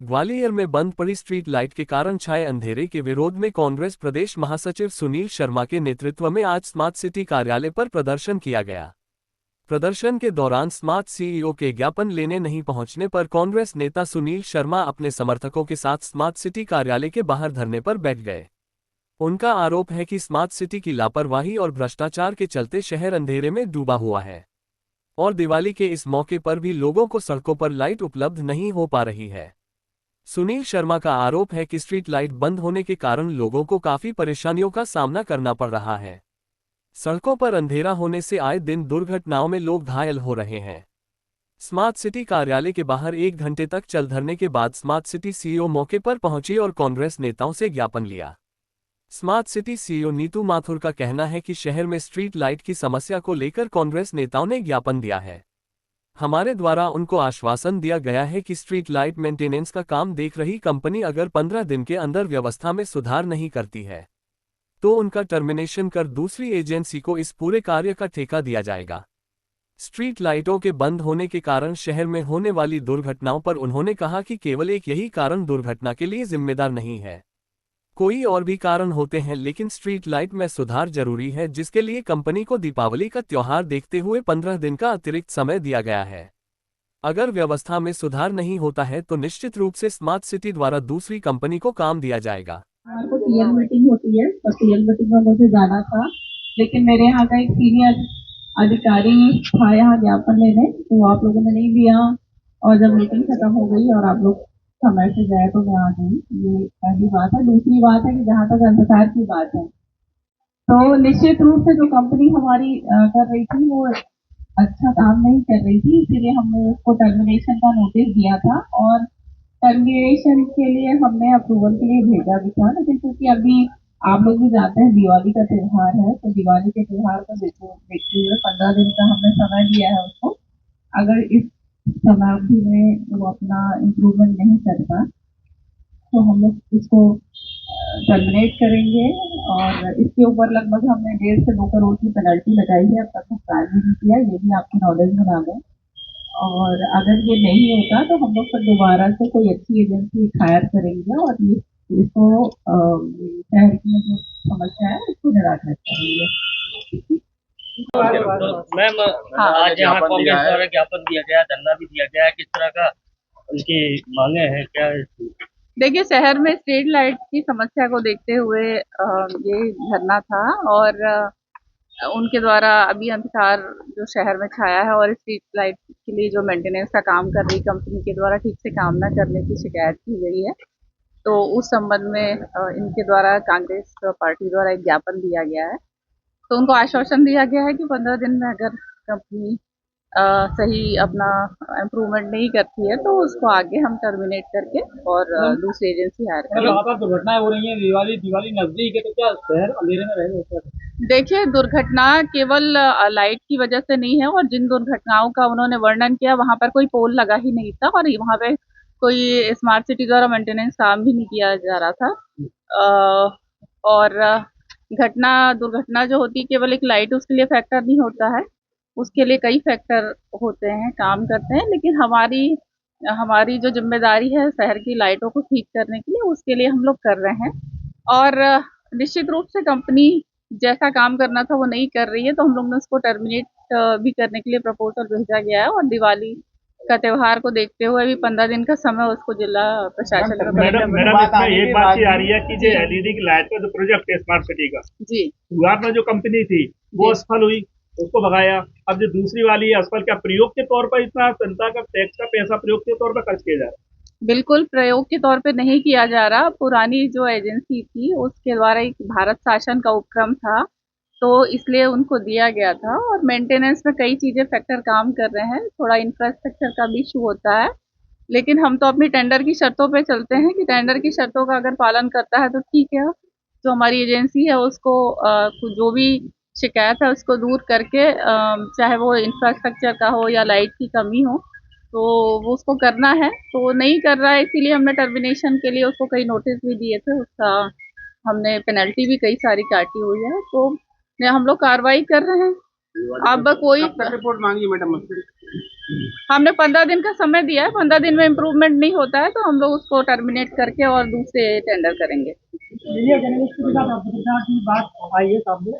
ग्वालियर में बंद पड़ी स्ट्रीट लाइट के कारण छाए अंधेरे के विरोध में कांग्रेस प्रदेश महासचिव सुनील शर्मा के नेतृत्व में आज स्मार्ट सिटी कार्यालय पर प्रदर्शन किया गया। प्रदर्शन के दौरान स्मार्ट सीईओ के ज्ञापन लेने नहीं पहुंचने पर कांग्रेस नेता सुनील शर्मा अपने समर्थकों के साथ स्मार्ट सिटी कार्यालय के बाहर धरने पर बैठ गए। उनका आरोप है कि स्मार्ट सिटी की लापरवाही और भ्रष्टाचार के चलते शहर अंधेरे में डूबा हुआ है और दिवाली के इस मौके पर भी लोगों को सड़कों पर लाइट उपलब्ध नहीं हो पा रही है। सुनील शर्मा का आरोप है कि स्ट्रीट लाइट बंद होने के कारण लोगों को काफी परेशानियों का सामना करना पड़ रहा है। सड़कों पर अंधेरा होने से आए दिन दुर्घटनाओं में लोग घायल हो रहे हैं। स्मार्ट सिटी कार्यालय के बाहर 1 घंटे तक चल धरने के बाद स्मार्ट सिटी सीईओ मौके पर पहुंची और कांग्रेस नेताओं से ज्ञापन लिया। Smart city CEO Neetu Mathur का कहना है कि शहर में स्ट्रीट लाइट की समस्या को लेकर कांग्रेस नेताओं ने ज्ञापन दिया है। हमारे द्वारा उनको आश्वासन दिया गया है कि स्ट्रीट लाइट मेंटेनेंस का काम देख रही कंपनी अगर 15 दिन के अंदर व्यवस्था में सुधार नहीं करती है तो उनका टर्मिनेशन कर दूसरी एजेंसी को इस पूरे कार्य का ठेका दिया जाएगा। स्ट्रीट लाइटों के बंद होने के कारण शहर में होने वाली दुर्घटनाओं पर उन्होंने कहा कि केवल एक यही कारण दुर्घटना के लिए जिम्मेदार नहीं है, कोई और भी कारण होते हैं, लेकिन स्ट्रीट लाइट में सुधार जरूरी है, जिसके लिए कंपनी को दीपावली का त्योहार देखते हुए 15 दिन का अतिरिक्त समय दिया गया है। अगर व्यवस्था में सुधार नहीं होता है तो निश्चित रूप से स्मार्ट सिटी द्वारा दूसरी कंपनी को काम दिया जाएगा। हमारे को टीएल मीटिंग होती है और टीएल मीटिंग में मुझे जाना था, लेकिन मेरे यहाँ का एक सीनियर अधिकारी था यहाँ ज्ञापन लेने, तो आप लोगों ने नहीं दिया और जब मीटिंग खत्म हो गई और आप लोग समय से गए तो मैं आ गई। ये पहली बात है। दूसरी बात है कि जहाँ तक अंधकार की बात है, तो निश्चित रूप से जो कंपनी हमारी कर रही थी वो अच्छा काम नहीं कर रही थी, इसीलिए हमने उसको टर्मिनेशन का नोटिस दिया था और टर्मिनेशन के लिए हमने अप्रूवल के लिए भेजा भी था। लेकिन क्योंकि अभी आप लोग भी जानते हैं दिवाली का त्योहार है, तो दिवाली के त्योहार को देखते हुए 15 दिन का हमने समय दिया है उसको। अगर इस समाप्ति में वो अपना इम्प्रूवमेंट नहीं करता तो हम लोग इसको टर्मिनेट करेंगे और इसके ऊपर लगभग हमने 1.5 से 2 करोड़ की पेनल्टी लगाई है। अब तक भुगतान भी नहीं किया, ये भी आपके नॉलेज में आ गए। और अगर ये नहीं होता तो हम लोग फिर दोबारा से कोई अच्छी एजेंसी हायर करेंगे और ये इसको शहर की जो समस्या है इसको निराकरित करेंगे। मैम, हाँ, आज यहाँ कांग्रेस द्वारा ज्ञापन दिया गया, धरना भी दिया गया है, किस तरह का उनकी मांगे हैं, क्या है? देखिए, शहर में स्ट्रीट लाइट की समस्या को देखते हुए ये धरना था और उनके द्वारा अभी अंधकार जो शहर में छाया है और स्ट्रीट लाइट के लिए जो मेंटेनेंस का काम कर रही कंपनी के द्वारा ठीक से काम न करने की शिकायत की गई है। तो उस संबंध में इनके द्वारा कांग्रेस पार्टी द्वारा एक ज्ञापन दिया गया है। तो उनको आश्वासन दिया गया है कि 15 दिन में अगर कंपनी सही अपना इम्प्रूवमेंट नहीं करती है तो उसको आगे हम टर्मिनेट करके और दूसरी एजेंसी हायर करेंगे। वहाँ पर दुर्घटनाएं हो रही हैं, दिवाली नजदीक है, तो क्या शहर अंधेरे में रहेगा? देखिए, दुर्घटना केवल लाइट की वजह से नहीं है और जिन दुर्घटनाओं का उन्होंने वर्णन किया वहाँ पर कोई पोल लगा ही नहीं था और वहाँ पे कोई स्मार्ट सिटी द्वारा मेंटेनेंस काम भी नहीं किया जा रहा था। और दुर्घटना जो होती है केवल एक लाइट उसके लिए फैक्टर नहीं होता है, उसके लिए कई फैक्टर होते हैं, काम करते हैं। लेकिन हमारी हमारी जो जिम्मेदारी है शहर की लाइटों को ठीक करने के लिए, उसके लिए हम लोग कर रहे हैं। और निश्चित रूप से कंपनी जैसा काम करना था वो नहीं कर रही है, तो हम लोग ने उसको टर्मिनेट भी करने के लिए प्रपोजल भेजा गया है और दिवाली का त्योहार को देखते हुए भी 15 दिन का समय उसको जिला प्रशासन का मैडम, इसमें एक बात ही आ रही है कि जो एलईडी की लाइट का जो प्रोजेक्ट है स्मार्ट सिटी का, जी, शुरुआत में जो कंपनी थी वो असफल हुई, उसको भगाया। अब जो दूसरी वाली है असफल, क्या प्रयोग के तौर पर इतना जनता का टैक्स का पैसा प्रयोग के तौर पर खर्च किया जा रहा है? बिल्कुल प्रयोग के तौर पे नहीं किया जा रहा। पुरानी जो एजेंसी थी उसके द्वारा एक भारत शासन का उपक्रम था, तो इसलिए उनको दिया गया था और मेंटेनेंस में कई चीज़ें फैक्टर काम कर रहे हैं, थोड़ा इंफ्रास्ट्रक्चर का भी इशू होता है। लेकिन हम तो अपनी टेंडर की शर्तों पे चलते हैं कि टेंडर की शर्तों का अगर पालन करता है तो ठीक है। जो हमारी एजेंसी है उसको जो भी शिकायत है उसको दूर करके चाहे वो इंफ्रास्ट्रक्चर का हो या लाइट की कमी हो, तो वो उसको करना है। तो वो नहीं कर रहा है, इसीलिए हमने टर्मिनेशन के लिए उसको कई नोटिस भी दिए थे, उसका हमने पेनल्टी भी कई सारी काटी हुई है। तो हम लोग कार्रवाई कर रहे हैं। अब कोई रिपोर्ट मांगी मैडम? हमने 15 दिन का समय दिया है, 15 दिन में इम्प्रूवमेंट नहीं होता है तो हम लोग उसको टर्मिनेट करके और दूसरे टेंडर करेंगे। बात आई है सामने